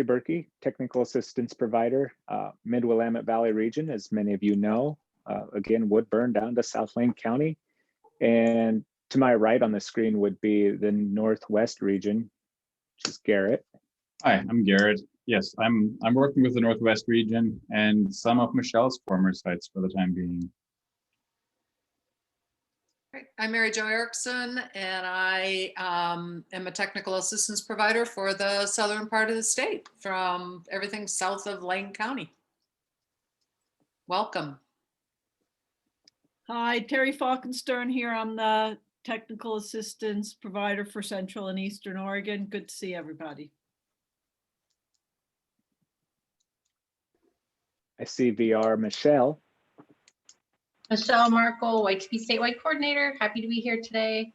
Berkey, technical assistance provider, Mid-Willamette Valley region, as many of you know. Again, Woodburn down to South Lane County. And to my right on the screen would be the Northwest region, which is Garrett. Hi, I'm Garrett. Yes, I'm working with the Northwest region and some of Michelle's former sites for the time being. I'm Mary Jo Erickson, and I am a technical assistance provider for the southern part of the state, from everything south of Lane County. Welcome. Hi, Terry Falkenstern here. I'm the technical assistance provider for Central and Eastern Oregon. Good to see everybody. I see VR Michelle. Michelle Markle, YTP statewide coordinator. Happy to be here today.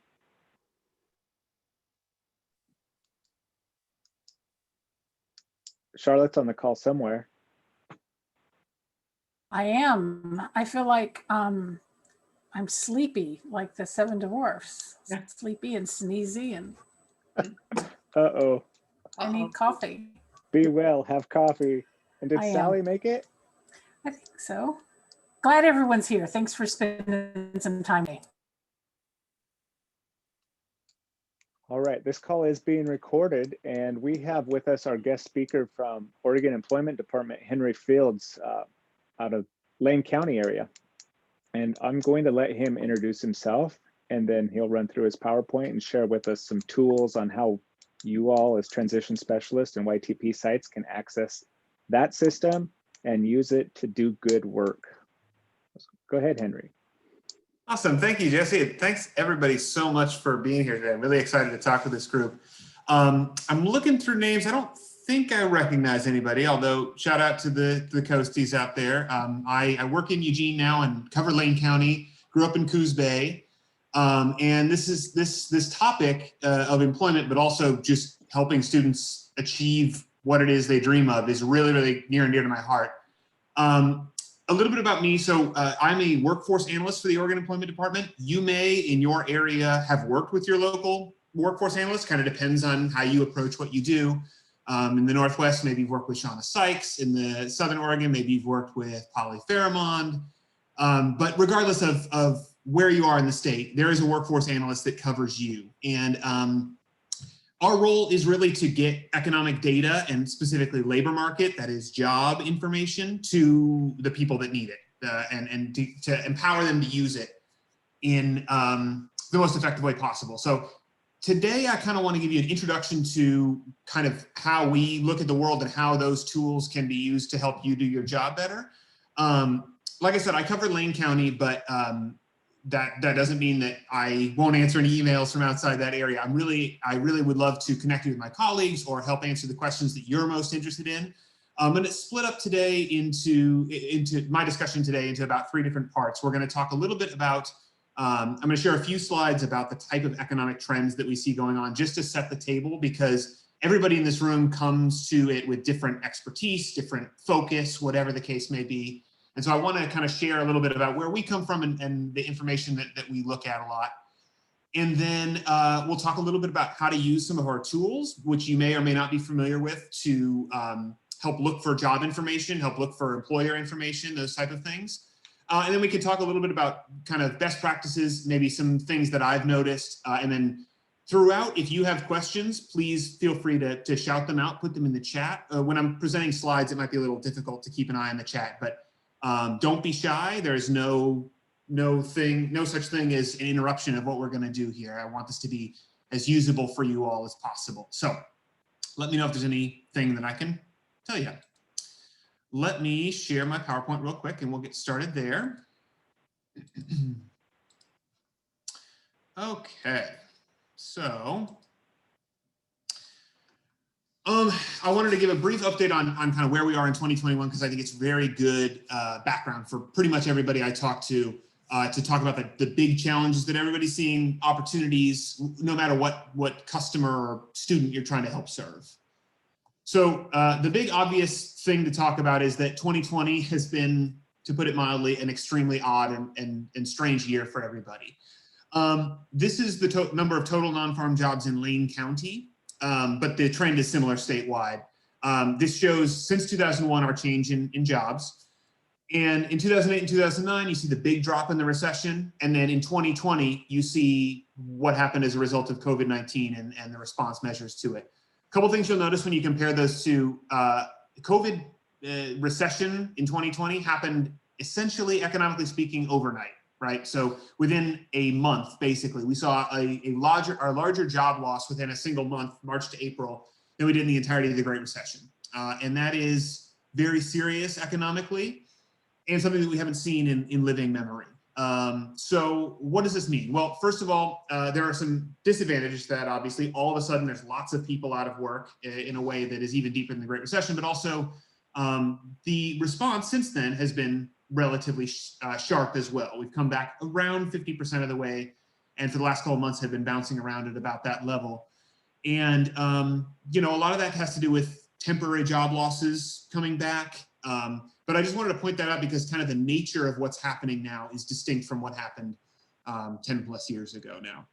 Charlotte's on the call somewhere. I am. I feel like I'm sleepy, like the Seven Dwarfs. Yeah. Sleepy and sneezy, and Uh-oh. I need coffee. Be well, have coffee. And did I am. Sally make it? I think so. Glad everyone's here. Thanks for spending some time with me. All right, this call is being recorded, and we have with us our guest speaker from Oregon Employment Department, Henry Fields, out of Lane County area. And I'm going to let him introduce himself, and then he'll run through his PowerPoint and share with us some tools on how you all as transition specialists and YTP sites can access that system and use it to do good work. Go ahead, Henry. Awesome. Thank you, Jesse. Thanks everybody so much for being here today. I'm really excited to talk with this group. I'm looking through names. I don't think I recognize anybody, although shout out to the Coasties out there. I work in Eugene now and cover Lane County, grew up in Coos Bay. And this topic of employment, but also just helping students achieve what it is they dream of is really, really near and dear to my heart. A little bit about me. So I'm a workforce analyst for the Oregon Employment Department. You may, in your area, have worked with your local workforce analyst. Kind of depends on how you approach what you do. In the Northwest, maybe you've worked with Shauna Sykes. In the Southern Oregon, maybe you've worked with Polly Faramond. But regardless of where you are in the state, there is a workforce analyst that covers you. And our role is really to get economic data and specifically labor market, that is job information, to the people that need it and to empower them to use it in the most effective way possible. So today I kind of want to give you an introduction to kind of how we look at the world and how those tools can be used to help you do your job better. Like I said, I cover Lane County, but that doesn't mean that I won't answer any emails from outside that area. I really would love to connect you with my colleagues or help answer the questions that you're most interested in. I'm going to split up today into my discussion today into about 3 different parts. We're going to talk a little bit about, I'm going to share a few slides about the type of economic trends that we see going on, just to set the table, because everybody in this room comes to it with different expertise, different focus, whatever the case may be. And so I want to kind of share a little bit about where we come from and the information that we look at a lot. And then we'll talk a little bit about how to use some of our tools, which you may or may not be familiar with, to help look for job information, help look for employer information, those type of things. And then we can talk a little bit about kind of best practices, maybe some things that I've noticed. And then throughout, if you have questions, please feel free to shout them out, put them in the chat. When I'm presenting slides, it might be a little difficult to keep an eye on the chat, but don't be shy. There's no such thing as an interruption of what we're going to do here. I want this to be as usable for you all as possible. So let me know if there's anything that I can tell you. Let me share my PowerPoint real quick and we'll get started there. Okay, so I wanted to give a brief update on kind of where we are in 2021, because I think it's very good background for pretty much everybody I talk to talk about the big challenges that everybody's seeing, opportunities, no matter what customer or student you're trying to help serve. So the big obvious thing to talk about is that 2020 has been, to put it mildly, an extremely odd and strange year for everybody. This is the number of total non-farm jobs in Lane County. But the trend is similar statewide. This shows since 2001 our change in jobs. And in 2008 and 2009, you see the big drop in the recession. And then in 2020, you see what happened as a result of COVID-19 and the response measures to it. A couple things you'll notice when you compare those two. COVID recession in 2020 happened essentially, economically speaking, overnight, right? So within a month, basically, we saw a larger job loss within a single month, March to April, than we did in the entirety of the Great Recession. And that is very serious economically, and something that we haven't seen in living memory. So what does this mean? Well, first of all, there are some disadvantages to that. Obviously, all of a sudden there's lots of people out of work in a way that is even deeper than the Great Recession, but also the response since then has been relatively sharp as well. We've come back around 50% of the way, and for the last couple of months have been bouncing around at about that level. And you know, a lot of that has to do with temporary job losses coming back. But I just wanted to point that out because kind of the nature of what's happening now is distinct from what happened 10 plus years ago now.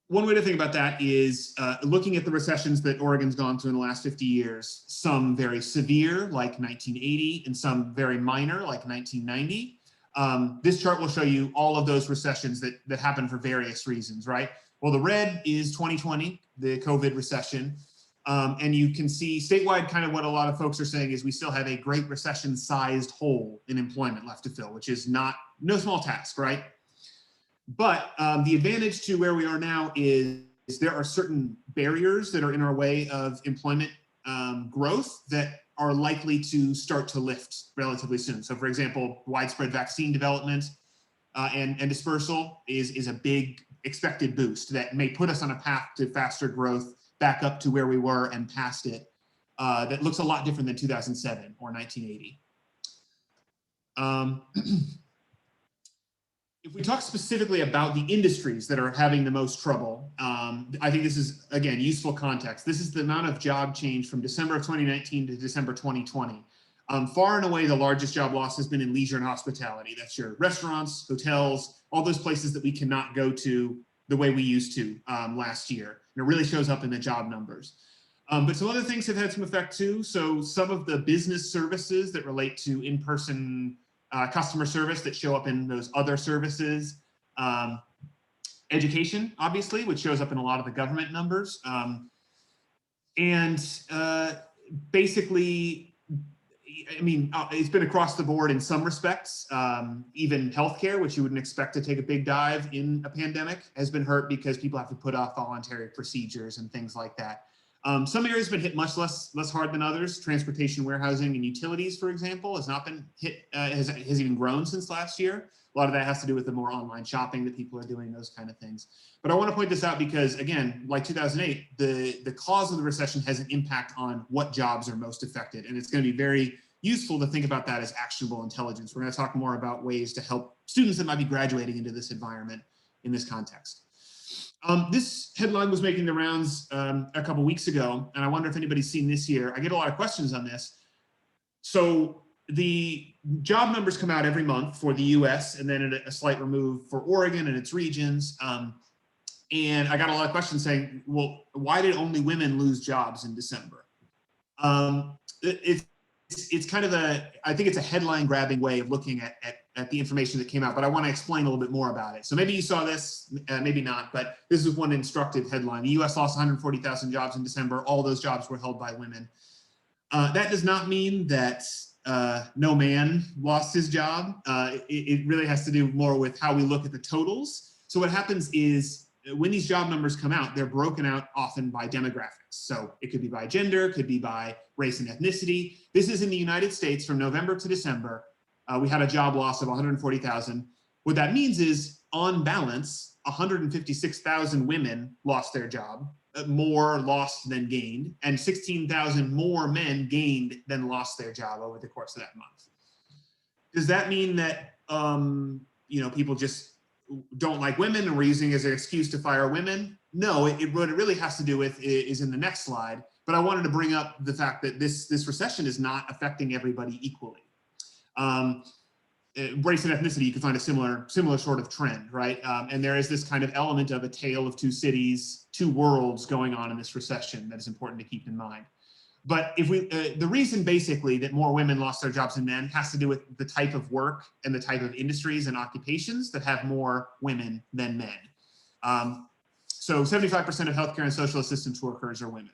One way to think about that is looking at the recessions that Oregon's gone through in the last 50 years, some very severe like 1980 and some very minor like 1990. This chart will show you all of those recessions that happened for various reasons, right? Well, the red is 2020, the COVID recession. And you can see statewide kind of what a lot of folks are saying is we still have a Great Recession sized hole in employment left to fill, which is no small task, right? But the advantage to where we are now is there are certain barriers that are in our way of employment growth that are likely to start to lift relatively soon. So for example, widespread vaccine development and dispersal is a big expected boost that may put us on a path to faster growth back up to where we were and past it. That looks a lot different than 2007 or 1980. If we talk specifically about the industries that are having the most trouble, I think this is, again, useful context. This is the amount of job change from December of 2019 to December 2020. Far and away, the largest job loss has been in leisure and hospitality. That's your restaurants, hotels, all those places that we cannot go to the way we used to last year. And it really shows up in the job numbers. But some other things have had some effect too. So some of the business services that relate to in-person customer service that show up in those other services. Education, obviously, which shows up in a lot of the government numbers. Basically, I mean, it's been across the board in some respects. Even healthcare, which you wouldn't expect to take a big dive in a pandemic, has been hurt because people have to put off voluntary procedures and things like that. Some areas have been hit much less hard than others. Transportation, warehousing, and utilities, for example, has not been hit, has even grown since last year. A lot of that has to do with the more online shopping that people are doing, those kind of things. But I want to point this out because, again, like 2008, the cause of the recession has an impact on what jobs are most affected. And it's going to be very useful to think about that as actionable intelligence. We're going to talk more about ways to help students that might be graduating into this environment in this context. This headline was making the rounds a couple weeks ago, and I wonder if anybody's seen this year. I get a lot of questions on this. So the job numbers come out every month for the US and then a slight remove for Oregon and its regions. And I got a lot of questions saying, well, why did only women lose jobs in December? It's kind of I think it's a headline grabbing way of looking at the information that came out, but I want to explain a little bit more about it. So maybe you saw this, maybe not, but this is one instructive headline. The US lost 140,000 jobs in December. All those jobs were held by women. That does not mean that no man lost his job. It really has to do more with how we look at the totals. So what happens is when these job numbers come out, they're broken out often by demographics. So it could be by gender, could be by race and ethnicity. This is in the United States from November to December. We had a job loss of 140,000. What that means is, on balance, 156,000 women lost their job, more lost than gained, and 16,000 more men gained than lost their job over the course of that month. Does that mean that people just don't like women and we're using it as an excuse to fire women? No, what it really has to do with is in the next slide. But I wanted to bring up the fact that this recession is not affecting everybody equally. Race and ethnicity, you can find a similar sort of trend, right? And there is this kind of element of a tale of two cities, two worlds going on in this recession that is important to keep in mind. But if we, the reason basically that more women lost their jobs than men has to do with the type of work and the type of industries and occupations that have more women than men. So 75% of healthcare and social assistance workers are women.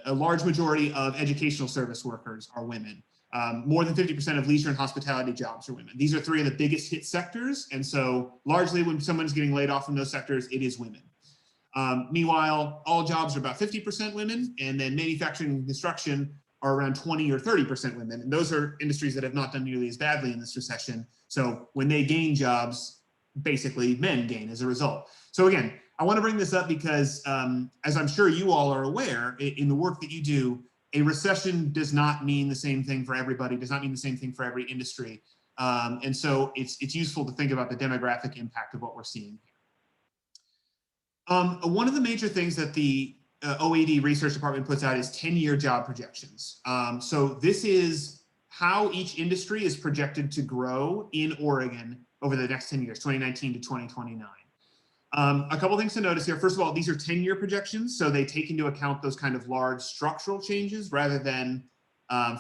A large majority of educational service workers are women. More than 50% of leisure and hospitality jobs are women. These are three of the biggest hit sectors. And so largely when someone's getting laid off from those sectors, it is women. Meanwhile, all jobs are about 50% women, and then manufacturing and construction are around 20 or 30% women. And those are industries that have not done nearly as badly in this recession. So when they gain jobs, basically men gain as a result. So again, I want to bring this up because as I'm sure you all are aware, in the work that you do, a recession does not mean the same thing for everybody, does not mean the same thing for every industry. And so it's useful to think about the demographic impact of what we're seeing here. One of the major things that the OAD research department puts out is 10-year job projections. So this is how each industry is projected to grow in Oregon over the next 10 years, 2019 to 2029. A couple things to notice here. First of all, these are 10-year projections, so they take into account those kind of large structural changes rather than,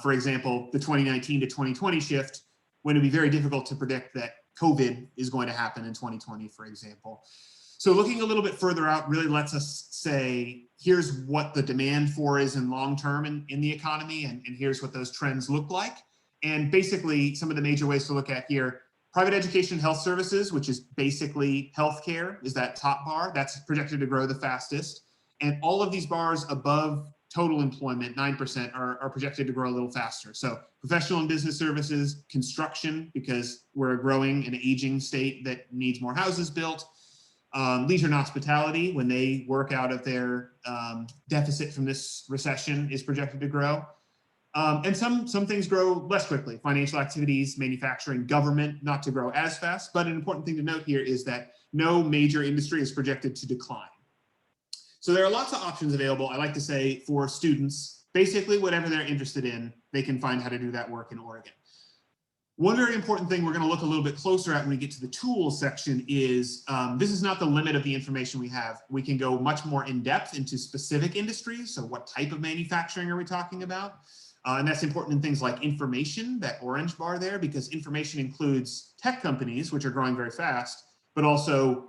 for example, the 2019 to 2020 shift, when it'd be very difficult to predict that COVID is going to happen in 2020, for example. So looking a little bit further out really lets us say, here's what the demand for is in long term in the economy, and here's what those trends look like. And basically, some of the major ways to look at here, private education and health services, which is basically healthcare, is that top bar. That's projected to grow the fastest. And all of these bars above total employment, 9%, are projected to grow a little faster. So professional and business services, construction, because we're a growing and aging state that needs more houses built. Leisure and hospitality, when they work out of their deficit from this recession, is projected to grow. And some things grow less quickly. Financial activities, manufacturing, government, not to grow as fast. But an important thing to note here is that no major industry is projected to decline. So there are lots of options available, I like to say, for students. Basically, whatever they're interested in, they can find how to do that work in Oregon. One very important thing we're going to look a little bit closer at when we get to the tools section is, this is not the limit of the information we have. We can go much more in depth into specific industries. So what type of manufacturing are we talking about? And that's important in things like information, that orange bar there, because information includes tech companies, which are growing very fast, but also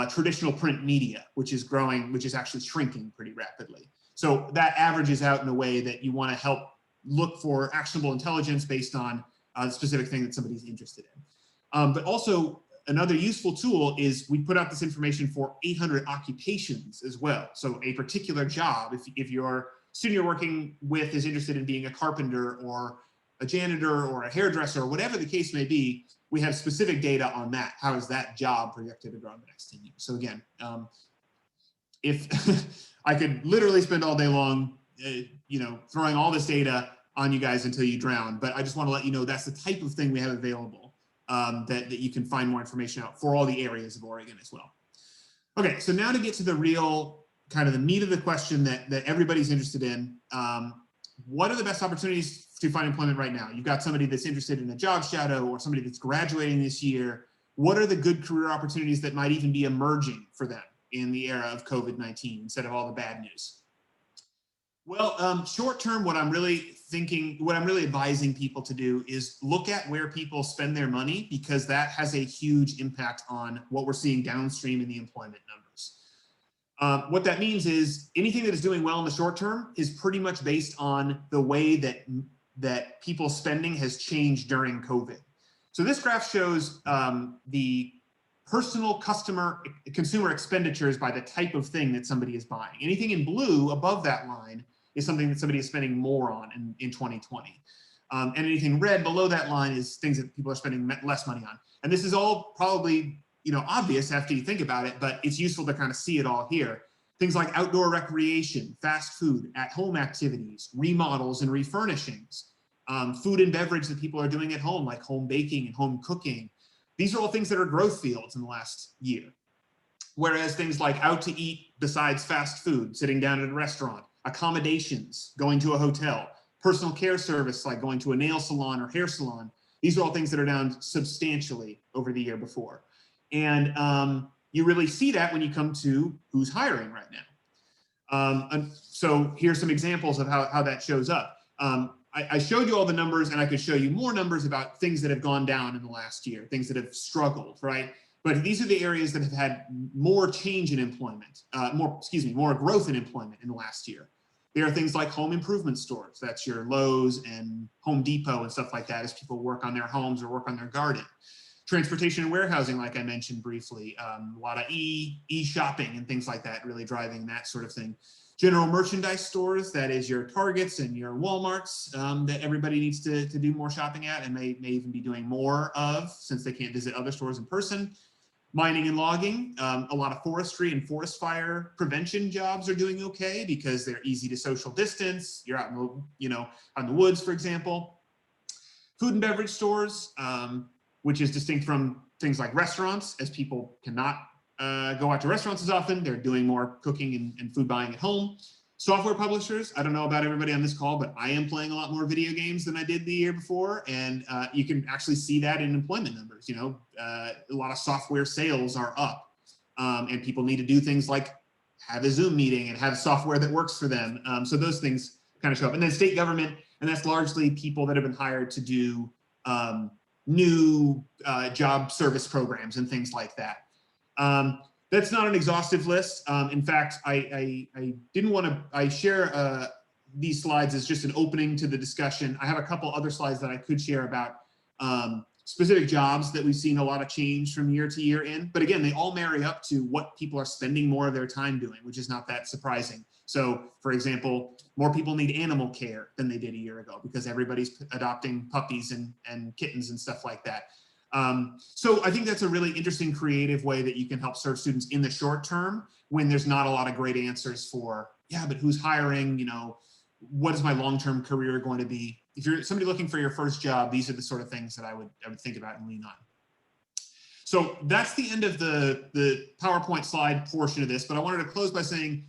traditional print media, which is growing, which is actually shrinking pretty rapidly. So that averages out in a way that you want to help look for actionable intelligence based on the specific thing that somebody's interested in. But also another useful tool is we put out this information for 800 occupations as well. So a particular job, if your student you're working with is interested in being a carpenter or a janitor or a hairdresser or whatever the case may be, we have specific data on that. How is that job projected to grow in the next 10 years? So again, if I could literally spend all day long, throwing all this data on you guys until you drown, but I just want to let you know that's the type of thing we have available, that you can find more information out for all the areas of Oregon as well. Okay, so now to get to the real kind of the meat of the question that everybody's interested in. What are the best opportunities to find employment right now? You've got somebody that's interested in a job shadow or somebody that's graduating this year. What are the good career opportunities that might even be emerging for them in the era of COVID-19 instead of all the bad news? Well, short term, what I'm really advising people to do is look at where people spend their money, because that has a huge impact on what we're seeing downstream in the employment numbers. What that means is anything that is doing well in the short term is pretty much based on the way that people's spending has changed during COVID. So this graph shows the personal consumer expenditures by the type of thing that somebody is buying. Anything in blue above that line is something that somebody is spending more on in 2020. And anything red below that line is things that people are spending less money on. And this is all probably obvious after you think about it, but it's useful to kind of see it all here. Things like outdoor recreation, fast food, at-home activities, remodels and refurnishings, food and beverage that people are doing at home, like home baking and home cooking. These are all things that are growth fields in the last year. Whereas things like out to eat besides fast food, sitting down at a restaurant, accommodations, going to a hotel, personal care service like going to a nail salon or hair salon, these are all things that are down substantially over the year before. And you really see that when you come to who's hiring right And so here's some examples of how that shows up. I showed you all the numbers, and I could show you more numbers about things that have gone down in the last year, things that have struggled, right? But these are the areas that have had more change in employment, more growth in employment in the last year. There are things like home improvement stores. That's your Lowe's and Home Depot and stuff like that as people work on their homes or work on their garden. Transportation and warehousing, like I mentioned briefly, a lot of e-shopping and things like that, really driving that sort of thing. General merchandise stores, that is your Targets and your Walmarts that everybody needs to do more shopping at and may even be doing more of since they can't visit other stores in person. Mining and logging, a lot of forestry and forest fire prevention jobs are doing okay because they're easy to social distance. You're out in the, out in the woods, for example. Food and beverage stores, which is distinct from things like restaurants, as people cannot go out to restaurants as often. They're doing more cooking and food buying at home. Software publishers, I don't know about everybody on this call, but I am playing a lot more video games than I did the year before. And you can actually see that in employment numbers. A lot of software sales are up and people need to do things like have a Zoom meeting and have software that works for them. So those things kind of show up. And then state government, and that's largely people that have been hired to do new job service programs and things like that. That's not an exhaustive list. In fact, I didn't want to, I share these slides as just an opening to the discussion. I have a couple other slides that I could share about specific jobs that we've seen a lot of change from year to year in. But again, they all marry up to what people are spending more of their time doing, which is not that surprising. So for example, more people need animal care than they did a year ago because everybody's adopting puppies and kittens and stuff like that. So I think that's a really interesting creative way that you can help serve students in the short term when there's not a lot of great answers for, yeah, but who's hiring, what is my long-term career going to be? If you're somebody looking for your first job, these are the sort of things that I would think about and lean on. So that's the end of the PowerPoint slide portion of this, but I wanted to close by saying,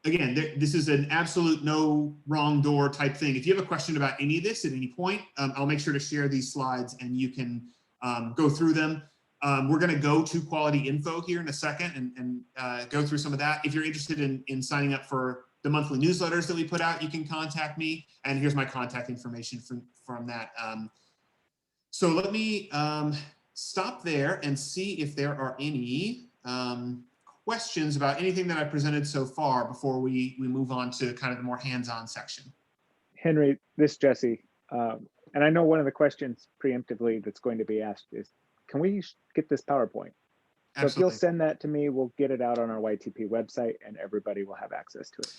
again, this is an absolute no wrong door type thing. If you have a question about any of this at any point, I'll make sure to share these slides and you can go through them. We're going to go to quality info here in a second and go through some of that. If you're interested in signing up for the monthly newsletters that we put out, you can contact me. And here's my contact information from that. So let me stop there and see if there are any questions about anything that I presented so far before we move on to kind of the more hands-on section. Henry, this is Jesse. And I know one of the questions preemptively that's going to be asked is, can we get this PowerPoint? So Absolutely. if you'll send that to me, we'll get it out on our YTP website and everybody will have access to it.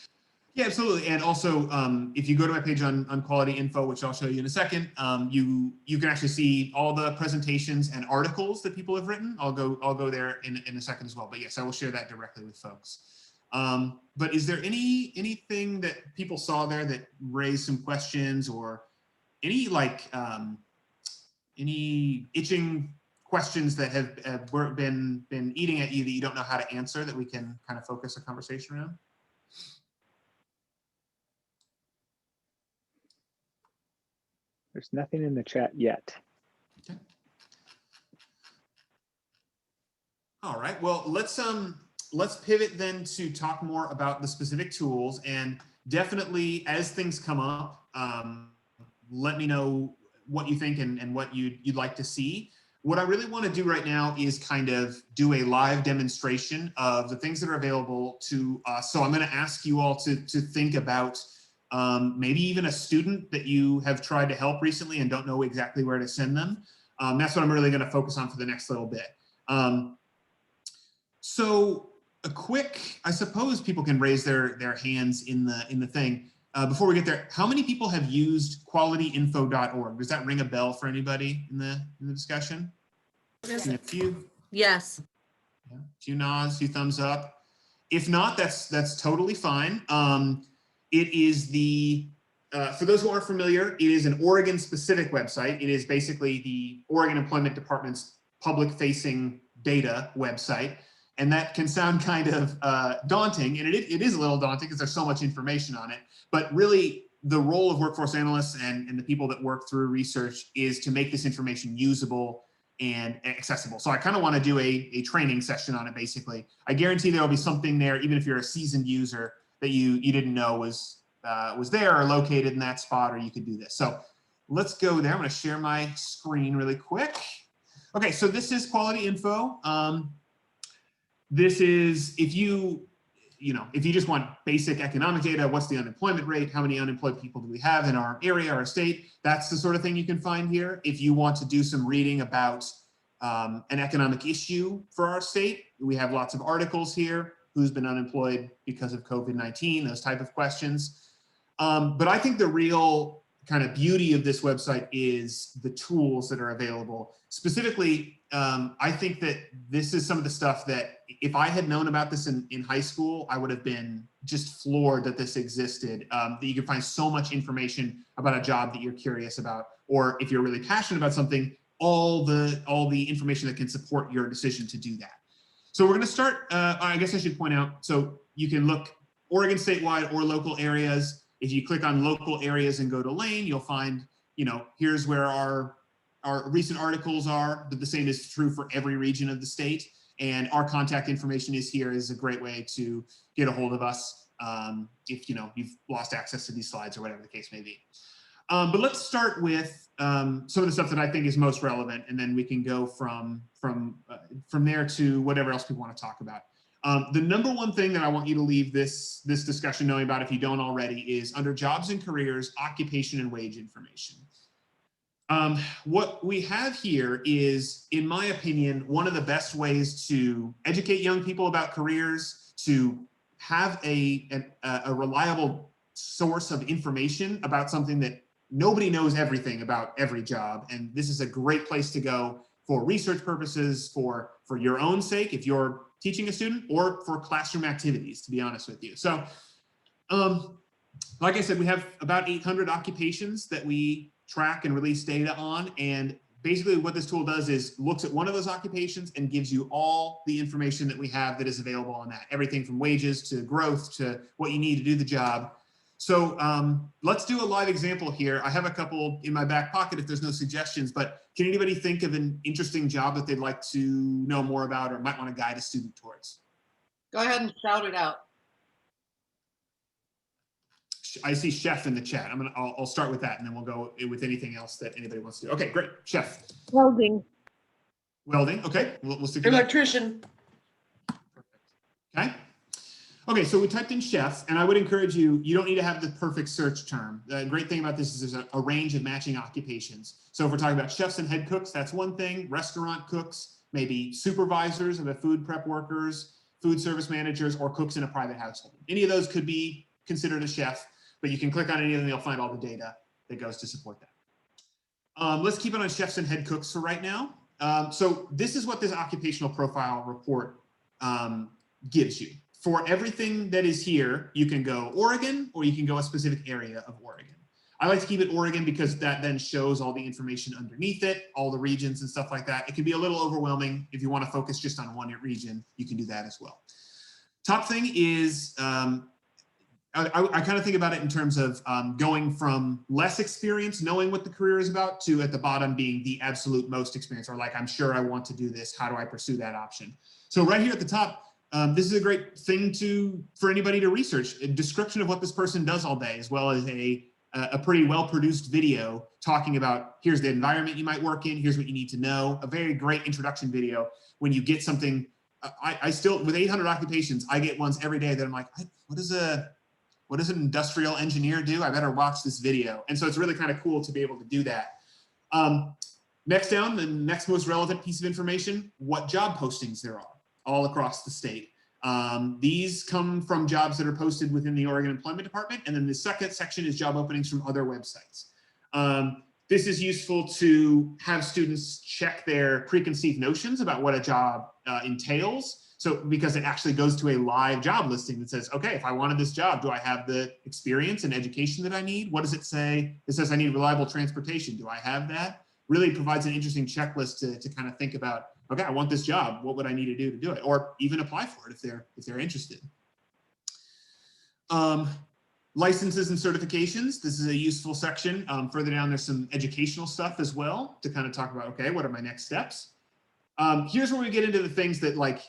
Yeah, absolutely. And also, if you go to my page on quality info, which I'll show you in a second, you can actually see all the presentations and articles that people have written. I'll go there in a second as well. But yes, I will share that directly with folks. But is there anything that people saw there that raised some questions or any any itching questions that have been eating at you that you don't know how to answer that we can kind of focus a conversation around? There's nothing in the chat yet. Okay. All right, well, let's pivot then to talk more about the specific tools, and definitely as things come up, let me know what you think and what you'd like to see. What I really want to do right now is kind of do a live demonstration of the things that are available to us. So I'm going to ask you all to think about maybe even a student that you have tried to help recently and don't know exactly where to send them. That's what I'm really going to focus on for the next little bit. So a quick, I suppose people can raise their hands in the thing. Before we get there, how many people have used qualityinfo.org? Does that ring a bell for anybody in the discussion? A few. Yes. Yeah, a few nods, a few thumbs up. If not, that's totally fine. It is for those who aren't familiar, it is an Oregon specific website. It is basically the Oregon Employment Department's public facing data website. And that can sound kind of daunting, and it is a little daunting because there's so much information on it. But really, the role of workforce analysts and the people that work through research is to make this information usable and accessible. So I kind of want to do a training session on it, basically. I guarantee there'll be something there, even if you're a seasoned user, that you didn't know was there or located in that spot, or you could do this. So let's go there. I'm going to share my screen really quick. Okay, so this is quality info. This is if you just want basic economic data, what's the unemployment rate? How many unemployed people do we have in our area, our state? That's the sort of thing you can find here. If you want to do some reading about an economic issue for our state, we have lots of articles here. Who's been unemployed because of COVID-19, those type of questions. But I think the real kind of beauty of this website is the tools that are available. Specifically, I think that this is some of the stuff that if I had known about this in high school, I would have been just floored that this existed, that you can find so much information about a job that you're curious about, or if you're really passionate about something, all the information that can support your decision to do that. So we're going to start, I guess I should point out, so you can look Oregon statewide or local areas. If you click on local areas and go to Lane, you'll find, here's where our recent articles are, but the same is true for every region of the state. And our contact information is here is a great way to get a hold of us if you've lost access to these slides or whatever the case may be. But let's start with some of the stuff that I think is most relevant, and then we can go from there to whatever else people want to talk about. The number one thing that I want you to leave this discussion knowing about, if you don't already, is under jobs and careers, occupation and wage information. What we have here is, in my opinion, one of the best ways to educate young people about careers, to have a reliable source of information about something that nobody knows everything about every job. And this is a great place to go for research purposes, for your own sake, if you're teaching a student, or for classroom activities, to be honest with you. So, like I said, we have about 800 occupations that we track and release data on. And basically what this tool does is looks at one of those occupations and gives you all the information that we have that is available on that. Everything from wages to growth to what you need to do the job. So let's do a live example here. I have a couple in my back pocket if there's no suggestions, but can anybody think of an interesting job that they'd like to know more about or might want to guide a student towards? Go ahead and shout it out. I see chef in the chat. I'll start with that and then we'll go with anything else that anybody wants to do. Okay, great. Chef. Welding. Welding. Okay. We'll stick to that. Electrician. Okay. Okay, so we typed in chef, and I would encourage you, you don't need to have the perfect search term. The great thing about this is there's a range of matching occupations. So if we're talking about chefs and head cooks, that's one thing. Restaurant cooks, maybe supervisors of the food prep workers, food service managers, or cooks in a private household. Any of those could be considered a chef, but you can click on any of them, you'll find all the data that goes to support that. Let's keep it on chefs and head cooks for right now. So this is what this occupational profile report gives you. For everything that is here, you can go Oregon, or you can go a specific area of Oregon. I like to keep it Oregon because that then shows all the information underneath it, all the regions and stuff like that. It can be a little overwhelming. If you want to focus just on one region, you can do that as well. Top thing is, I kind of think about it in terms of going from less experience, knowing what the career is about, to at the bottom being the absolute most experience, or like, I'm sure I want to do this. How do I pursue that option? So right here at the top, this is a great thing for anybody to research, a description of what this person does all day, as well as a pretty well-produced video talking about, here's the environment you might work in, here's what you need to know, a very great introduction video. When you get something, I still, with 800 occupations, I get ones every day that I'm like, what does an industrial engineer do? I better watch this video. And so it's really kind of cool to be able to do that. Next down, the next most relevant piece of information, what job postings there are all across the state. These come from jobs that are posted within the Oregon Employment Department. And then the second section is job openings from other websites. This is useful to have students check their preconceived notions about what a job entails. So because it actually goes to a live job listing that says, okay, if I wanted this job, do I have the experience and education that I need? What does it say? It says I need reliable transportation. Do I have that? Really provides an interesting checklist to kind of think about, okay, I want this job. What would I need to do it? Or even apply for it if they're interested. Licenses and certifications. This is a useful section. Further down, there's some educational stuff as well to kind of talk about, okay, what are my next steps? Here's where we get into the things that, like,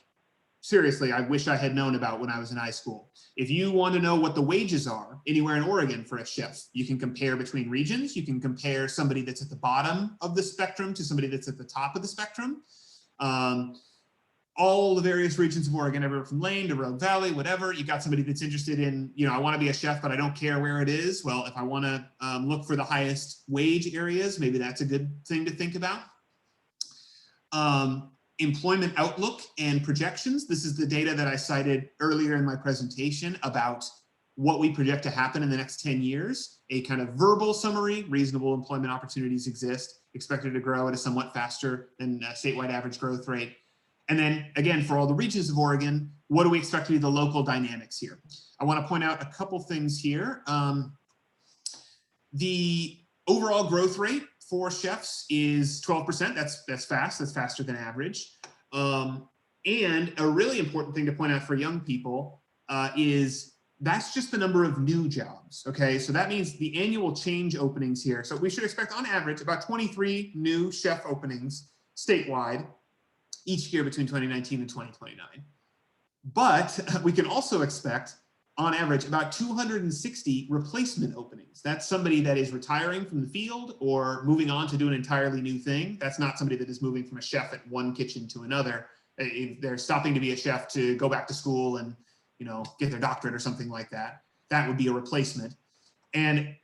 seriously, I wish I had known about when I was in high school. If you want to know what the wages are anywhere in Oregon for a chef, you can compare between regions. You can compare somebody that's at the bottom of the spectrum to somebody that's at the top of the spectrum. All the various regions of Oregon, everywhere from Lane to Rogue Valley, whatever. You got somebody that's interested in, you know, I want to be a chef, but I don't care where it is. Well, if I want to look for the highest wage areas, maybe that's a good thing to think about. Employment outlook and projections. This is the data that I cited earlier in my presentation about what we project to happen in the next 10 years. A kind of verbal summary: reasonable employment opportunities exist, expected to grow at a somewhat faster than statewide average growth rate. And then again, for all the regions of Oregon, what do we expect to be the local dynamics here? I want to point out a couple things here. The overall growth rate for chefs is 12%. That's fast. That's faster than average. And a really important thing to point out for young people is that's just the number of new jobs. Okay, so that means the annual change openings here. So we should expect on average about 23 new chef openings statewide each year between 2019 and 2029. But we can also expect on average about 260 replacement openings. That's somebody that is retiring from the field or moving on to do an entirely new thing. That's not somebody that is moving from a chef at one kitchen to another. If they're stopping to be a chef to go back to school and, you know, get their doctorate or something like that, that would be a replacement. And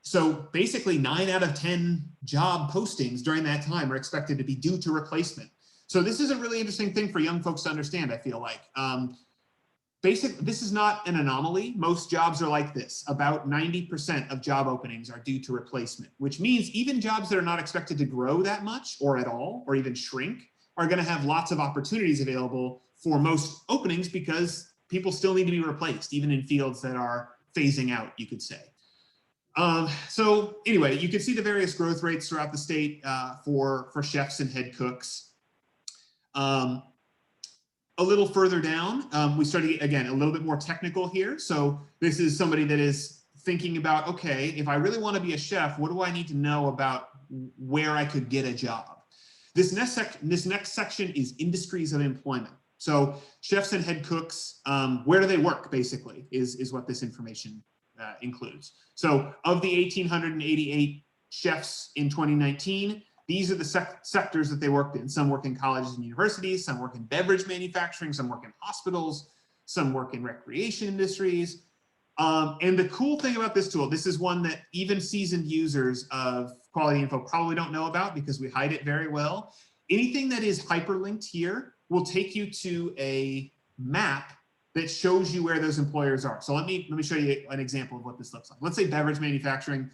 so basically 9 out of 10 job postings during that time are expected to be due to replacement. So this is a really interesting thing for young folks to understand, I feel like. This is not an anomaly. Most jobs are like this. About 90% of job openings are due to replacement, which means even jobs that are not expected to grow that much or at all, or even shrink, are going to have lots of opportunities available for most openings because people still need to be replaced, even in fields that are phasing out, you could say. So anyway, you can see the various growth rates throughout the state for chefs and head cooks. A little further down, we start to get, again, a little bit more technical here. So this is somebody that is thinking about, okay, if I really want to be a chef, what do I need to know about where I could get a job? This next section is industries of employment. So chefs and head cooks, where do they work, basically, is what this information includes. So of the 1,888 chefs in 2019, these are the sectors that they worked in. Some work in colleges and universities, some work in beverage manufacturing, some work in hospitals, some work in recreation industries. And the cool thing about this tool, this is one that even seasoned users of Quality Info probably don't know about because we hide it very well. Anything that is hyperlinked here will take you to a map that shows you where those employers are. So let me show you an example of what this looks like. Let's say beverage manufacturing.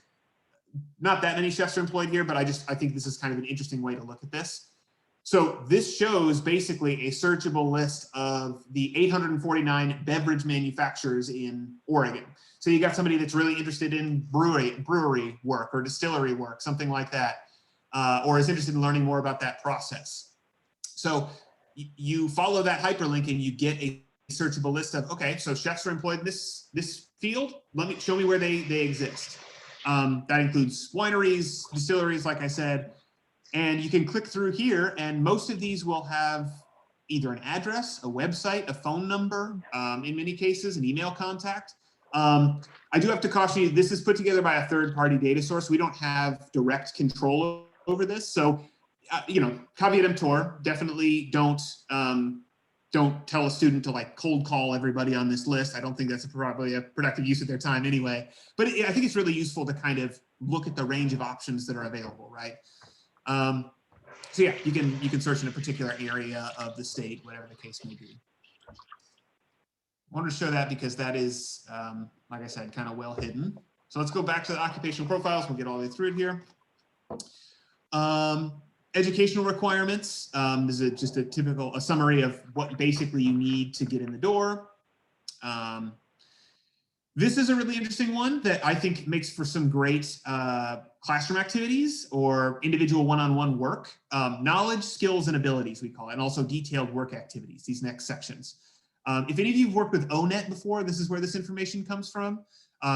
Not that many chefs are employed here, but I think this is kind of an interesting way to look at this. So this shows basically a searchable list of the 849 beverage manufacturers in Oregon. So you got somebody that's really interested in brewery work or distillery work, something like that, or is interested in learning more about that process. So you follow that hyperlink and you get a searchable list of, okay, so chefs are employed in this field. Show me where they exist. That includes wineries, distilleries, like I said, and you can click through here and most of these will have either an address, a website, a phone number, in many cases, an email contact. I do have to caution you, this is put together by a third-party data source. We don't have direct control over this. So, you know, caveat emptor, definitely don't tell a student to like cold call everybody on this list. I don't think that's probably a productive use of their time anyway. But I think it's really useful to kind of look at the range of options that are available, right? So yeah, you can search in a particular area of the state, whatever the case may be. I wanted to show that because that is, like I said, kind of well hidden. So let's go back to the occupational profiles. We'll get all the way through it here. Educational requirements. This is just a summary of what basically you need to get in the door. This is a really interesting one that I think makes for some great classroom activities or individual one-on-one work. Knowledge, skills, and abilities, we call it, and also detailed work activities, these next sections. If any of you have worked with ONET before, this is where this information comes from.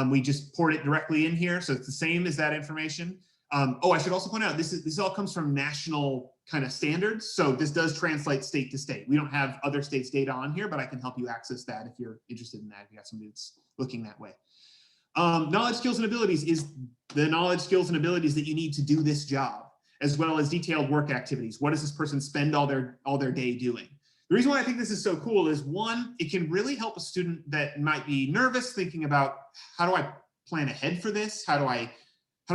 We just poured it directly in here, so it's the same as that information. Oh, I should also point out, this all comes from national kind of standards, so this does translate state to state. We don't have other states' data on here, but I can help you access that if you're interested in that, if you got somebody that's looking that way. Knowledge, skills, and abilities is the knowledge, skills, and abilities that you need to do this job, as well as detailed work activities. What does this person spend all their day doing? The reason why I think this is so cool is, one, it can really help a student that might be nervous, thinking about, how do I plan ahead for this? How do I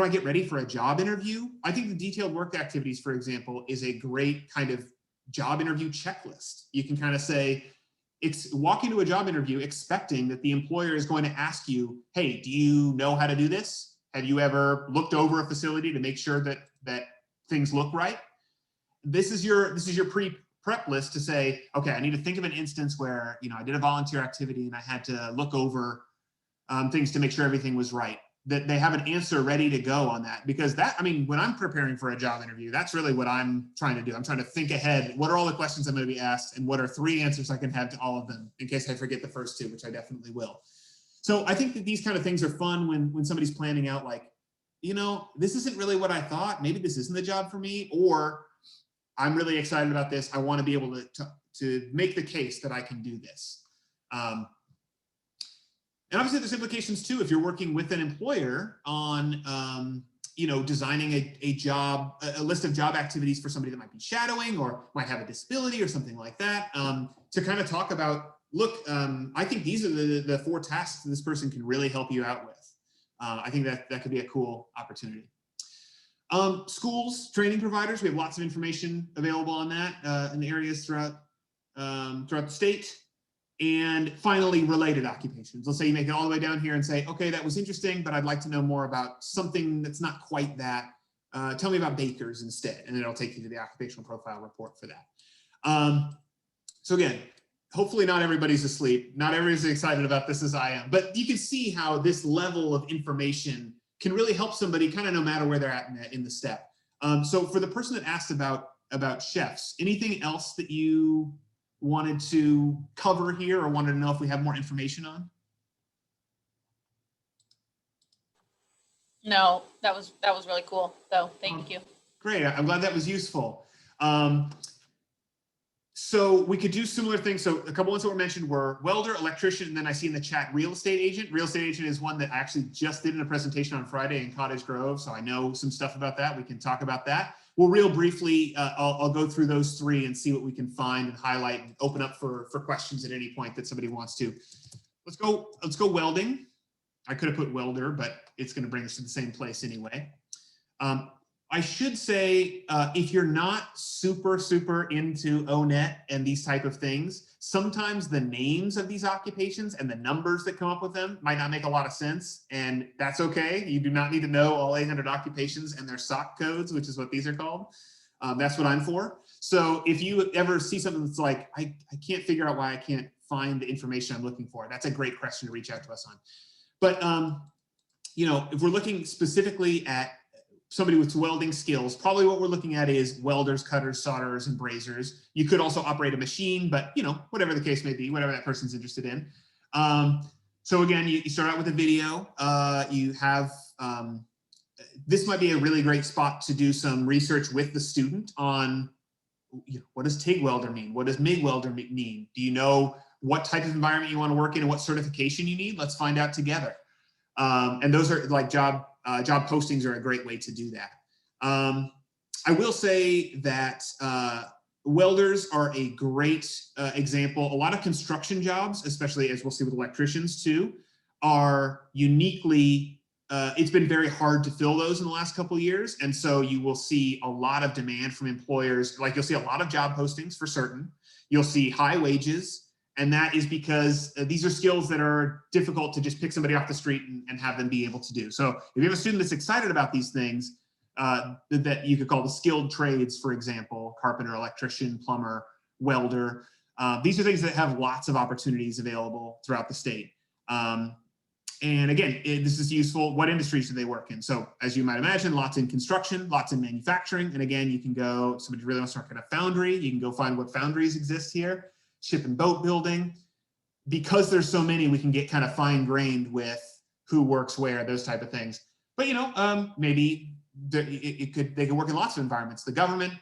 get ready for a job interview? I think the detailed work activities, for example, is a great kind of job interview checklist. You can kind of say, walk into a job interview expecting that the employer is going to ask you, hey, do you know how to do this? Have you ever looked over a facility to make sure that things look right? This is your prep list to say, okay, I need to think of an instance where, I did a volunteer activity and I had to look over things to make sure everything was right. That they have an answer ready to go on that, because when I'm preparing for a job interview, that's really what I'm trying to do. I'm trying to think ahead. What are all the questions I'm going to be asked, and what are 3 answers I can have to all of them in case I forget the first 2, which I definitely will. So I think that these kind of things are fun when somebody's planning out, like, this isn't really what I thought. Maybe this isn't the job for me, or I'm really excited about this. I want to be able to make the case that I can do this. And obviously there's implications too, if you're working with an employer on, designing a list of job activities for somebody that might be shadowing or might have a disability or something like that, to kind of talk about, look, I think these are the 4 tasks that this person can really help you out with. I think that could be a cool opportunity. Schools, training providers, we have lots of information available on that in the areas throughout the state. And finally, related occupations. Let's say you make it all the way down here and say, okay, that was interesting, but I'd like to know more about something that's not quite that. Tell me about bakers instead, and it'll take you to the occupational profile report for that. So again, hopefully not everybody's asleep. Not everybody's as excited about this as I am, but you can see how this level of information can really help somebody kind of no matter where they're at in the step. So for the person that asked about chefs, anything else that you wanted to cover here or wanted to know if we have more information on? No, that was really cool. So thank you. Great, I'm glad that was useful. So we could do similar things. So a couple ones that were mentioned were welder, electrician, and then I see in the chat real estate agent. Real estate agent is one that I actually just did in a presentation on Friday in Cottage Grove, so I know some stuff about that. We can talk about that. Well, real briefly, I'll go through those 3 and see what we can find and highlight and open up for questions at any point that somebody wants to. Let's go welding. I could have put welder, but it's going to bring us to the same place anyway. I should say, if you're not super into ONET and these type of things, sometimes the names of these occupations and the numbers that come up with them might not make a lot of sense, and that's okay. You do not need to know all 800 occupations and their SOC codes, which is what these are called. That's what I'm for. So if you ever see something that's like, I can't figure out why I can't find the information I'm looking for, that's a great question to reach out to us on. But if we're looking specifically at somebody with welding skills, probably what we're looking at is welders, cutters, solderers, and brazers. You could also operate a machine, but whatever the case may be, whatever that person's interested in. So again, you start out with a video. You have, this might be a really great spot to do some research with the student on, what does TIG welder mean? What does MIG welder mean? Do you know what type of environment you want to work in and what certification you need? Let's find out together. And those are like job postings are a great way to do that. I will say that welders are a great example. A lot of construction jobs, especially as we'll see with electricians too, are uniquely, it's been very hard to fill those in the last couple of years. And so you will see a lot of demand from employers. Like you'll see a lot of job postings for certain. You'll see high wages. And that is because these are skills that are difficult to just pick somebody off the street and have them be able to do. So if you have a student that's excited about these things, that you could call the skilled trades, for example, carpenter, electrician, plumber, welder. These are things that have lots of opportunities available throughout the state. And again, this is useful. What industries do they work in? So as you might imagine, lots in construction, lots in manufacturing. And again, you can go, somebody really wants to work at a foundry, you can go find what foundries exist here. Ship and boat building. Because there's so many, we can get kind of fine-grained with who works where, those type of things. But maybe they could work in lots of environments. The government,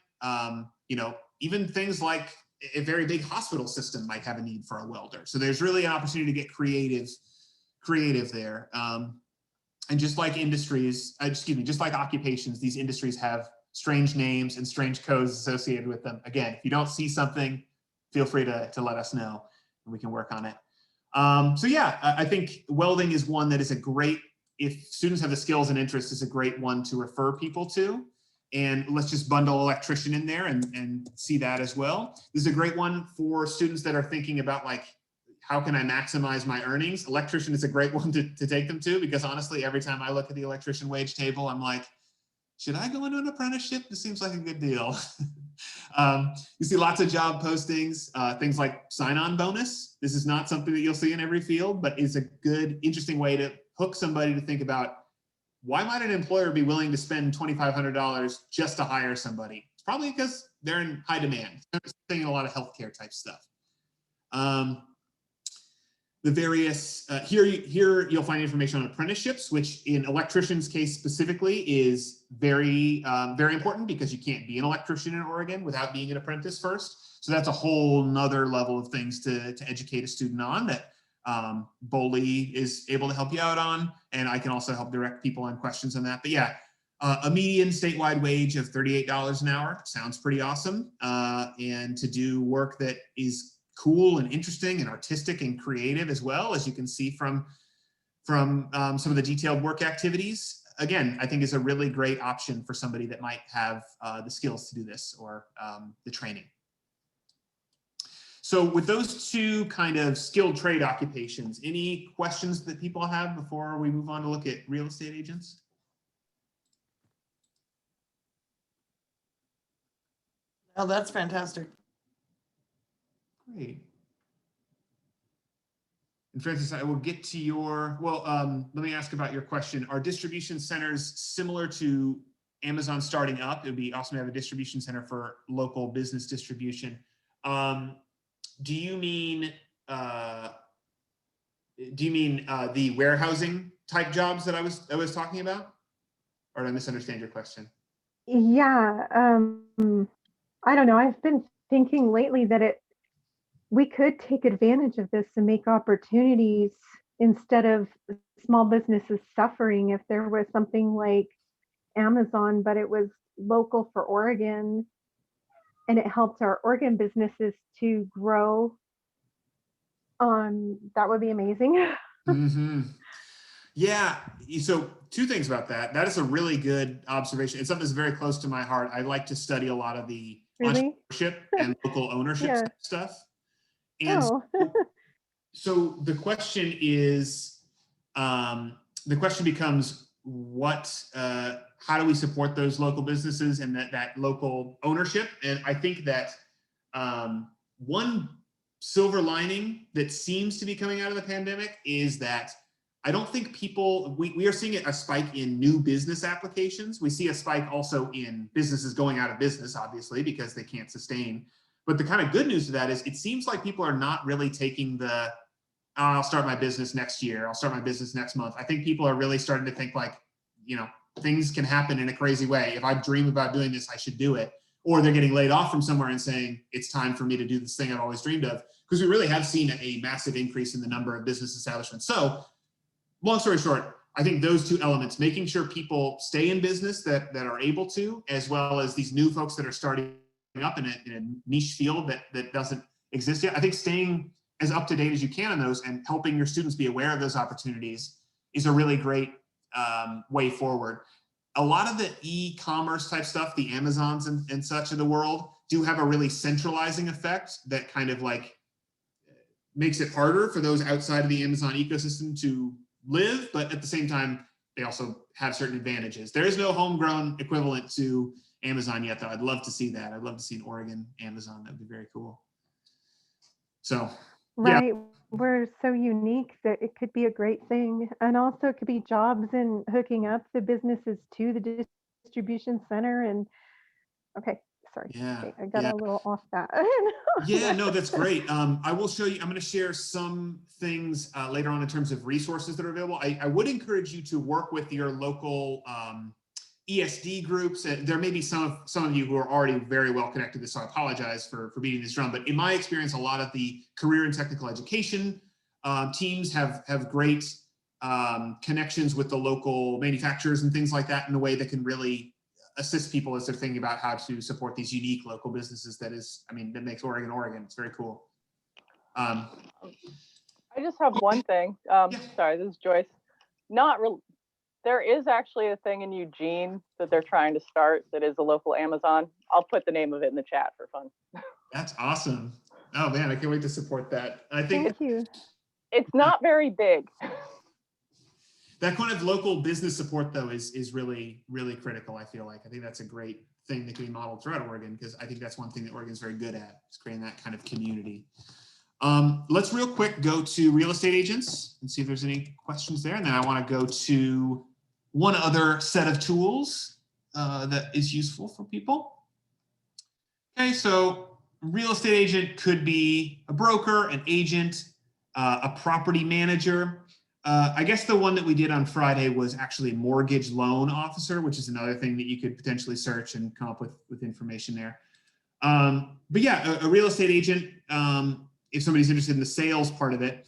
even things like a very big hospital system might have a need for a welder. So there's really an opportunity to get creative there. And just like industries, just like occupations, these industries have strange names and strange codes associated with them. Again, if you don't see something, feel free to let us know and we can work on it. So yeah, I think welding is one that is a great, if students have the skills and interests, is a great one to refer people to. And let's just bundle electrician in there and see that as well. This is a great one for students that are thinking about like, how can I maximize my earnings? Electrician is a great one to take them to, because honestly, every time I look at the electrician wage table, I'm like, should I go into an apprenticeship? This seems like a good deal. You see lots of job postings, things like sign-on bonus. This is not something that you'll see in every field, but it's a good, interesting way to hook somebody to think about, why might an employer be willing to spend $2,500 just to hire somebody? It's probably because they're in high demand. They're seeing a lot of healthcare type stuff. The various, here you'll find information on apprenticeships, which in electricians' case specifically is very, very important, because you can't be an electrician in Oregon without being an apprentice first. So that's a whole nother level of things to educate a student on that BOLI is able to help you out on. And I can also help direct people on questions on that. But yeah, a median statewide wage of $38 an hour sounds pretty awesome. And to do work that is cool and interesting and artistic and creative, as well, as you can see from some of the detailed work activities, again, I think is a really great option for somebody that might have the skills to do this, or the training. So with those two kind of skilled trade occupations, any questions that people have before we move on to look at real estate agents? Oh, that's fantastic. Great. And Francis, I will get to your, well, let me ask about your question. Are distribution centers similar to Amazon starting up? It would be awesome to have a distribution center for local business distribution. Do you mean the warehousing type jobs that I was talking about? Or did I misunderstand your question? Yeah, I don't know. I've been thinking lately that we could take advantage of this and make opportunities instead of small businesses suffering. If there was something like Amazon, but it was local for Oregon, and it helped our Oregon businesses to grow, that would be amazing. Mm-hmm. Yeah, so two things about that. That is a really good observation. It's something that's very close to my heart. I like to study a lot of the Really? entrepreneurship and local ownership Yeah. stuff. And Oh, so the question is, the question becomes, how do we support those local businesses and that local ownership? And I think that one silver lining that seems to be coming out of the pandemic is that I don't think we are seeing a spike in new business applications. We see a spike also in businesses going out of business, obviously, because they can't sustain. But the kind of good news to that is it seems like people are not really taking I'll start my business next year, I'll start my business next month. I think people are really starting to think like, things can happen in a crazy way. If I dream about doing this, I should do it. Or they're getting laid off from somewhere and saying, it's time for me to do this thing I've always dreamed of. Because we really have seen a massive increase in the number of business establishments. So long story short, I think those two elements, making sure people stay in business that are able to, as well as these new folks that are starting up in a niche field that doesn't exist yet. I think staying as up to date as you can on those and helping your students be aware of those opportunities is a really great way forward. A lot of the e-commerce type stuff, the Amazons and such of the world, do have a really centralizing effect that kind of like makes it harder for those outside of the Amazon ecosystem to live, but at the same time, they also have certain advantages. There is no homegrown equivalent to Amazon yet, though. I'd love to see that. I'd love to see an Oregon Amazon. That'd be very cool. So, right. yeah. We're so unique that it could be a great thing. And also it could be jobs and hooking up the businesses to the distribution center. And okay, Sorry. Yeah, Okay, I got yeah. a little off that. Yeah, no, that's great. I will show you, I'm going to share some things later on in terms of resources that are available. I would encourage you to work with your local ESD groups. There may be some of you who are already very well connected to this, so I apologize for beating this drum. But in my experience, a lot of the career and technical education teams have great connections with the local manufacturers and things like that in a way that can really assist people as they're thinking about how to support these unique local businesses that makes Oregon, Oregon. It's very cool. I just have one thing. Yeah. Sorry, this is Joyce. There is actually a thing in Eugene that they're trying to start that is a local Amazon. I'll put the name of it in the chat for fun. That's awesome. Oh man, I can't wait to support that. I think Thank you. It's not very big. that kind of local business support though is really, really critical, I feel like. I think that's a great thing that can be modeled throughout Oregon, because I think that's one thing that Oregon's very good at, is creating that kind of community. Let's real quick go to real estate agents and see if there's any questions there. And then I want to go to one other set of tools that is useful for people. Okay, so real estate agent could be a broker, an agent, a property manager. I guess the one that we did on Friday was actually a mortgage loan officer, which is another thing that you could potentially search and come up with information there. But yeah, a real estate agent, if somebody's interested in the sales part of it,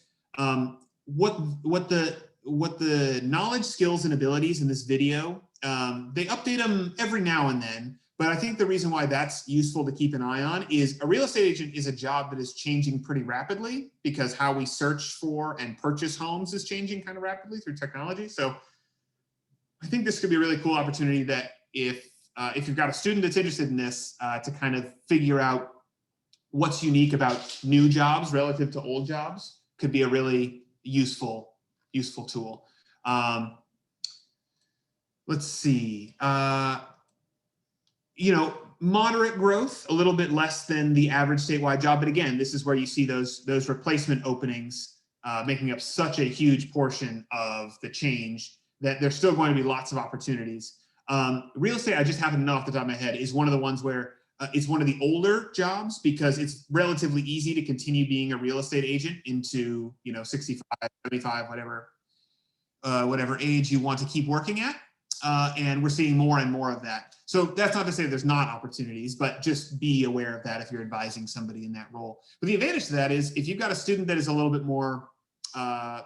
what the knowledge, skills, and abilities in this video, they update them every now and then. But I think the reason why that's useful to keep an eye on is a real estate agent is a job that is changing pretty rapidly, because how we search for and purchase homes is changing kind of rapidly through technology. So I think this could be a really cool opportunity that if you've got a student that's interested in this, to kind of figure out what's unique about new jobs relative to old jobs, could be a really useful tool. Let's see. Moderate growth, a little bit less than the average statewide job. But again, this is where you see those replacement openings making up such a huge portion of the change, that there's still going to be lots of opportunities. Real estate, I just happen to know off the top of my head, is one of the ones where it's one of the older jobs, because it's relatively easy to continue being a real estate agent into 65, 75, whatever age you want to keep working at. And we're seeing more and more of that. So that's not to say there's not opportunities, but just be aware of that if you're advising somebody in that role. But the advantage to that is, if you've got a student that is a little bit more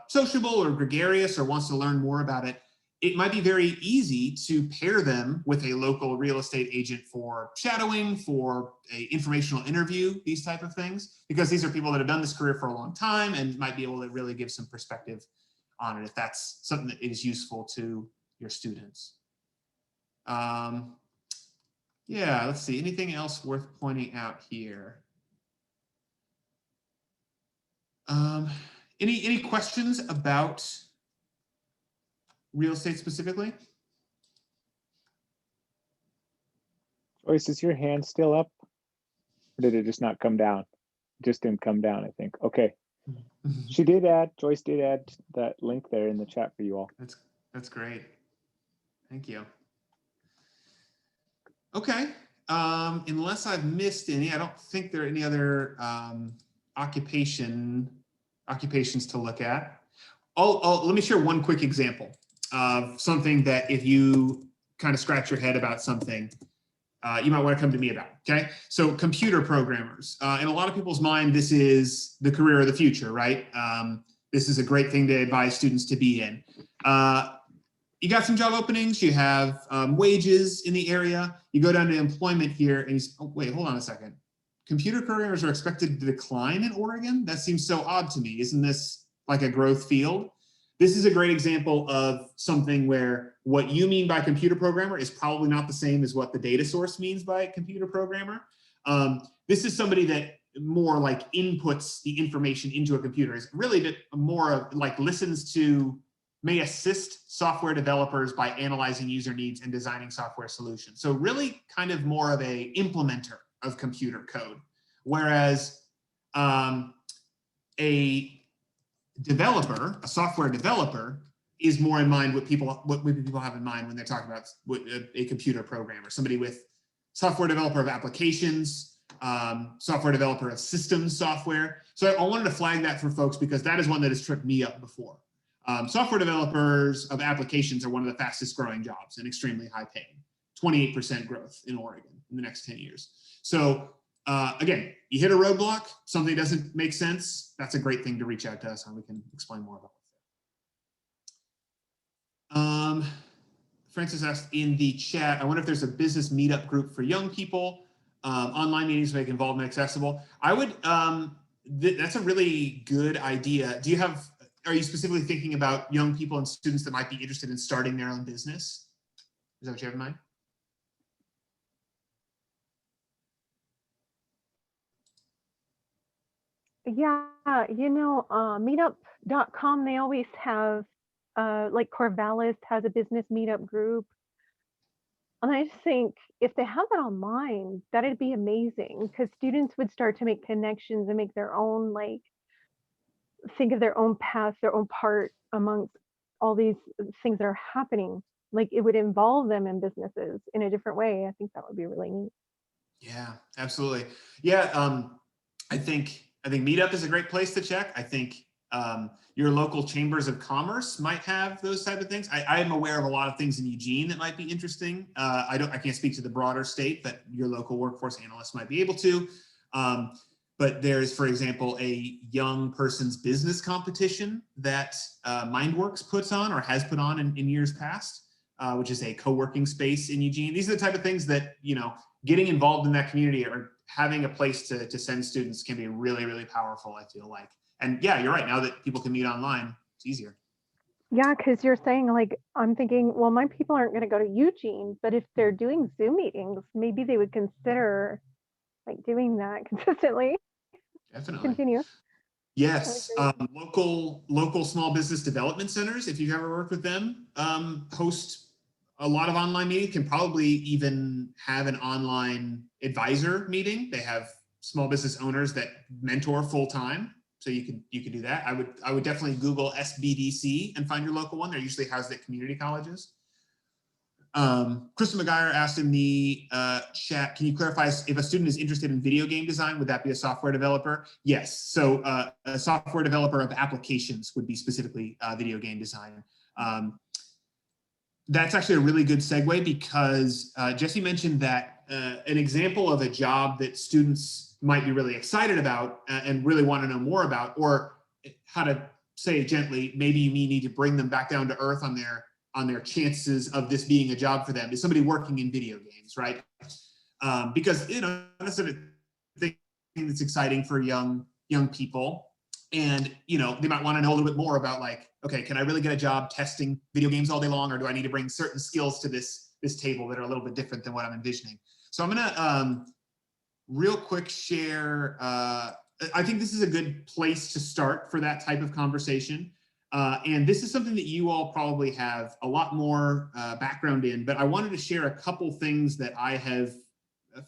sociable or gregarious or wants to learn more about it, it might be very easy to pair them with a local real estate agent for shadowing, for an informational interview, these type of things, because these are people that have done this career for a long time and might be able to really give some perspective on it, if that's something that is useful to your students. Yeah, let's see, anything else worth pointing out here? Any questions about real estate specifically? Joyce, is your hand still up? Or did it just not come down? It just didn't come down, I think. Okay. Joyce did add that link there in the chat for you all. That's great. Thank you. Okay. Unless I've missed any, I don't think there are any other occupations to look at. Let me share one quick example of something that, if you kind of scratch your head about something, you might want to come to me about. Okay, so computer programmers. In a lot of people's mind, this is the career of the future, right? This is a great thing to advise students to be in. You got some job openings, you have wages in the area, you go down to employment here, and oh, wait, hold on a second. Computer programmers are expected to decline in Oregon? That seems so odd to me. Isn't this like a growth field? This is a great example of something where what you mean by computer programmer is probably not the same as what the data source means by computer programmer. This is somebody that more like inputs the information into a computer, is really more of like listens to, may assist software developers by analyzing user needs and designing software solutions. So really kind of more of a implementer of computer code. Whereas a developer, a software developer, is more in mind what people have in mind when they're talking about a computer programmer, somebody with software developer of applications, software developer of systems software. So I wanted to flag that for folks because that is one that has tripped me up before. Software developers of applications are one of the fastest growing jobs and extremely high paying, 28% growth in Oregon in the next 10 years. So again, you hit a roadblock, something doesn't make sense, that's a great thing to reach out to us and we can explain more about it. Francis asked in the chat, I wonder if there's a business meetup group for young people, online meetings make involvement accessible. I would, that's a really good idea. Do you have, are you specifically thinking about young people and students that might be interested in starting their own business? Is that what you have in mind? Yeah, meetup.com, they always have, like Corvallis has a business meetup group. And I just think if they have that online, that'd be amazing because students would start to make connections and make their own, like, think of their own path, their own part amongst all these things that are happening. Like it would involve them in businesses in a different way. I think that would be really neat. Yeah, absolutely. Yeah, I think Meetup is a great place to check. I think your local chambers of commerce might have those type of things. I am aware of a lot of things in Eugene that might be interesting. I can't speak to the broader state, but your local workforce analyst might be able to. But there's, for example, a young person's business competition that MindWorks puts on or has put on in years past, which is a co-working space in Eugene. These are the type of things that, you know, getting involved in that community or having a place to send students can be really, really powerful, I feel like. And yeah, you're right. Now that people can meet online, it's easier. Yeah, because you're saying, like, I'm thinking, well, my people aren't going to go to Eugene, but if they're doing Zoom meetings, maybe they would consider like doing that consistently. Definitely. Continue. Yes, local small business development centers, if you've ever worked with them, host a lot of online meetings, can probably even have an online advisor meeting. They have small business owners that mentor full time. So you could do that. I would definitely Google SBDC and find your local one. They're usually housed at community colleges. Krista McGuire asked in the chat, can you clarify if a student is interested in video game design, would that be a software developer? Yes, so a software developer of applications would be specifically video game design. That's actually a really good segue because Jesse mentioned that an example of a job that students might be really excited about and really want to know more about, or how to say it gently, maybe you need to bring them back down to earth on their chances of this being a job for them, is somebody working in video games, right? Because, you know, that's a thing that's exciting for young people. And, you know, they might want to know a little bit more about, like, okay, can I really get a job testing video games all day long, or do I need to bring certain skills to this table that are a little bit different than what I'm envisioning? So I'm gonna real quick share, I think this is a good place to start for that type of conversation. And this is something that you all probably have a lot more background in, but I wanted to share a couple things that I have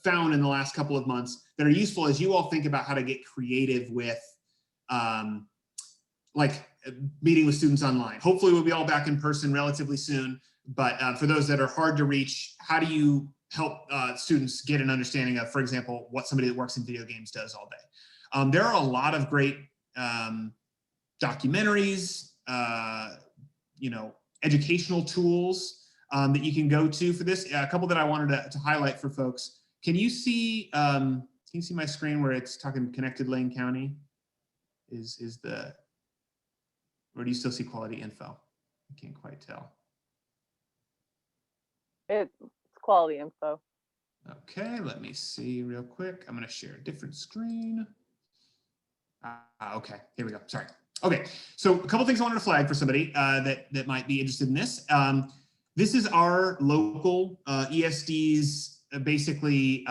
found in the last couple of months that are useful as you all think about how to get creative with like meeting with students online. Hopefully we'll be all back in person relatively soon, but for those that are hard to reach, how do you help students get an understanding of, for example, what somebody that works in video games does all day? There are a lot of great documentaries, you know, educational tools that you can go to for this. A couple that I wanted to highlight for folks. Can you see my screen where it's talking connected Lane County? Is the, or do you still see quality info? I can't quite tell. It's quality info. Okay, let me see real quick. I'm going to share a different screen. Okay, here we go. Sorry. Okay, so a couple things I wanted to flag for somebody that might be interested in this. This is our local ESD's basically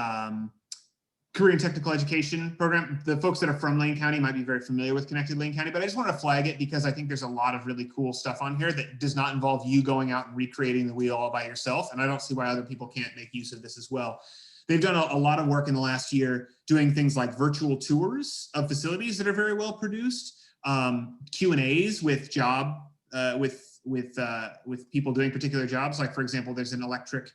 career and technical education program. The folks that are from Lane County might be very familiar with Connected Lane County, but I just wanted to flag it because I think there's a lot of really cool stuff on here that does not involve you going out and recreating the wheel all by yourself. And I don't see why other people can't make use of this as well. They've done a lot of work in the last year doing things like virtual tours of facilities that are very well produced, Q&As with with people doing particular jobs. Like, for example, there's an electric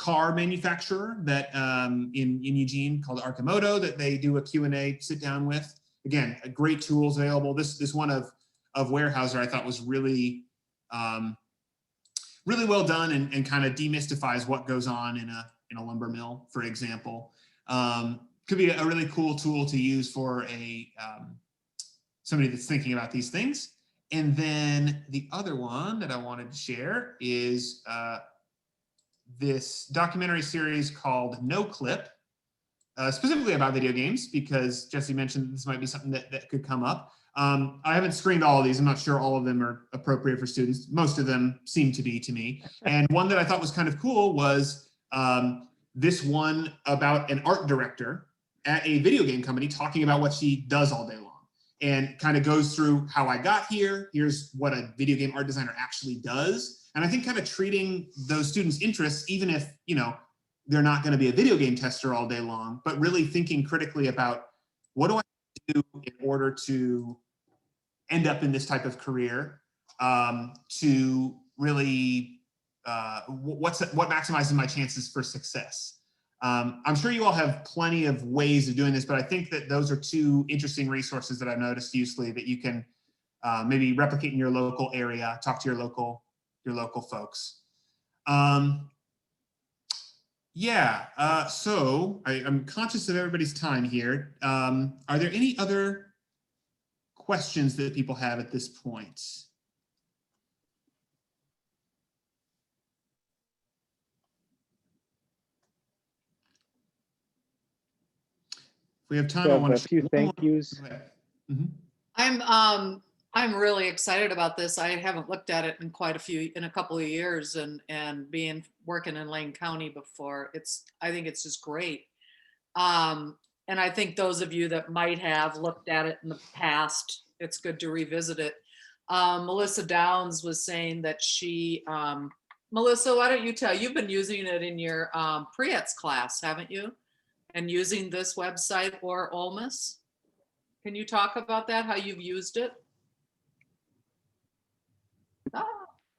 car manufacturer that in Eugene called Arcimoto that they do a Q&A sit down with. Again, great tools available. This one of Weyerhaeuser I thought was really really well done and kind of demystifies what goes on in a lumber mill, for example. Could be a really cool tool to use for somebody that's thinking about these things. And then the other one that I wanted to share is this documentary series called No Clip, specifically about video games, because Jesse mentioned this might be something that could come up. I haven't screened all of these. I'm not sure all of them are appropriate for students. Most of them seem to be to me. And one that I thought was kind of cool was this one about an art director at a video game company talking about what she does all day long, and kind of goes through how I got here. Here's what a video game art designer actually does. And I think kind of treating those students' interests, even if, you know, they're not going to be a video game tester all day long, but really thinking critically about what do I do in order to end up in this type of career, to really, what maximizes my chances for success. I'm sure you all have plenty of ways of doing this, but I think that those are two interesting resources that I've noticed usefully that you can maybe replicate in your local area, talk to your local folks. Yeah, so I'm conscious of everybody's time here. Are there any other questions that people have at this point? If we have time, I We want have to a few thank yous. I'm really excited about this. I haven't looked at it in a couple of years, and working in Lane County before, I think it's just great. And I think those of you that might have looked at it in the past, it's good to revisit it. Melissa Downs was saying that Melissa, why don't you you've been using it in your pre-ets class, haven't you? And using this website or Olmus. Can you talk about that, how you've used it?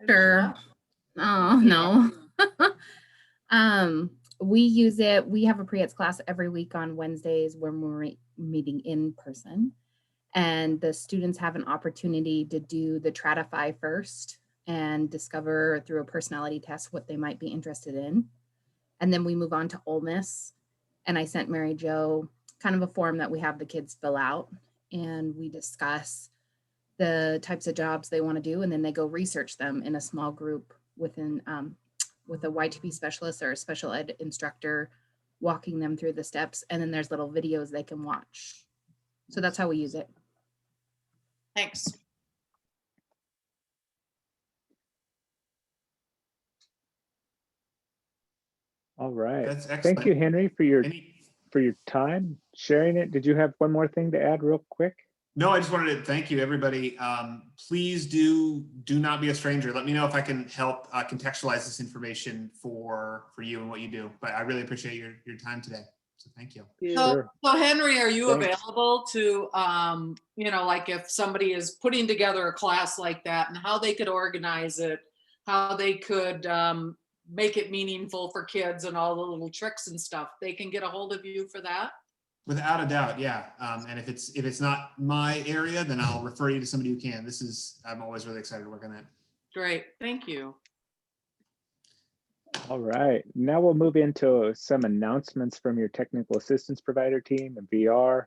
Sure. Oh, no. We use it. We have a pre-ets class every week on Wednesdays when we're meeting in person. And the students have an opportunity to do the Stratify first and discover through a personality test what they might be interested in. And then we move on to Olmus. And I sent Mary Jo kind of a form that we have the kids fill out, and we discuss the types of jobs they want to do, and then they go research them in a small group within with a YTP specialist or a special ed instructor walking them through the steps, and then there's little videos they can watch. So that's how we use it. Thanks. All right. That's excellent. Thank you, Henry, for your time sharing it. Did you have one more thing to add real quick? No, I just wanted to thank you, everybody. Please do not be a stranger. Let me know if I can help contextualize this information for you and what you do. But I really appreciate your time today. So thank you. So Henry, are you Thanks. available to, like if somebody is putting together a class like that, and how they could organize it, how they could make it meaningful for kids and all the little tricks and stuff, they can get a hold of you for that? Without a doubt, yeah. And if it's not my area, then I'll refer you to somebody who can. I'm always really excited to work on that. Great, thank you. All right, now we'll move into some announcements from your technical assistance provider team and VR.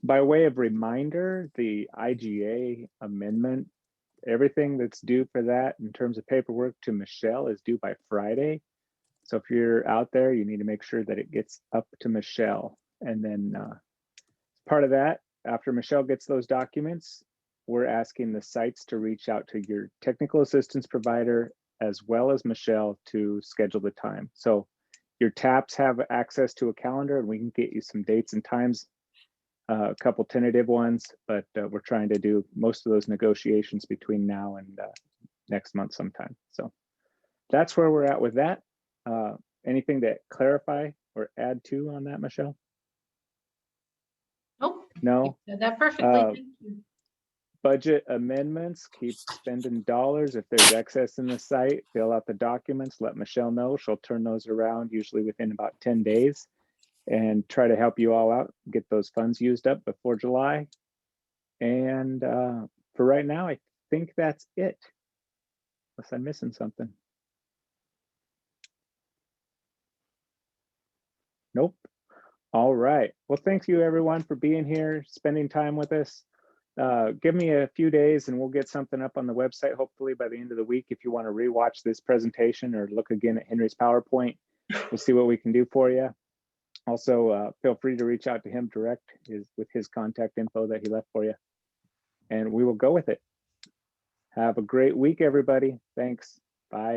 By way of reminder, the IGA amendment, everything that's due for that in terms of paperwork to Michelle is due by Friday. So if you're out there, you need to make sure that it gets up to Michelle. And then part of that, after Michelle gets those documents, we're asking the sites to reach out to your technical assistance provider as well as Michelle to schedule the time. So your TAPs have access to a calendar, and we can get you some dates and times, a couple tentative ones, but we're trying to do most of those negotiations between now and next month sometime. So that's where we're at with that. Anything to clarify or add to on that, Michelle? Nope. No. You said that perfectly. Thank you. budget amendments, keep spending dollars. If there's excess in the site, fill out the documents, let Michelle know. She'll turn those around usually within about 10 days and try to help you all out, get those funds used up before July. And for right now, I think that's it. Unless I'm missing something. Nope. All right. Well, thank you everyone for being here, spending time with us. Give me a few days and we'll get something up on the website, hopefully by the end of the week. If you want to rewatch this presentation or look again at Henry's PowerPoint, we'll see what we can do for you. Also, feel free to reach out to him direct with his contact info that he left for you. And we will go with it. Have a great week, everybody. Thanks. Bye.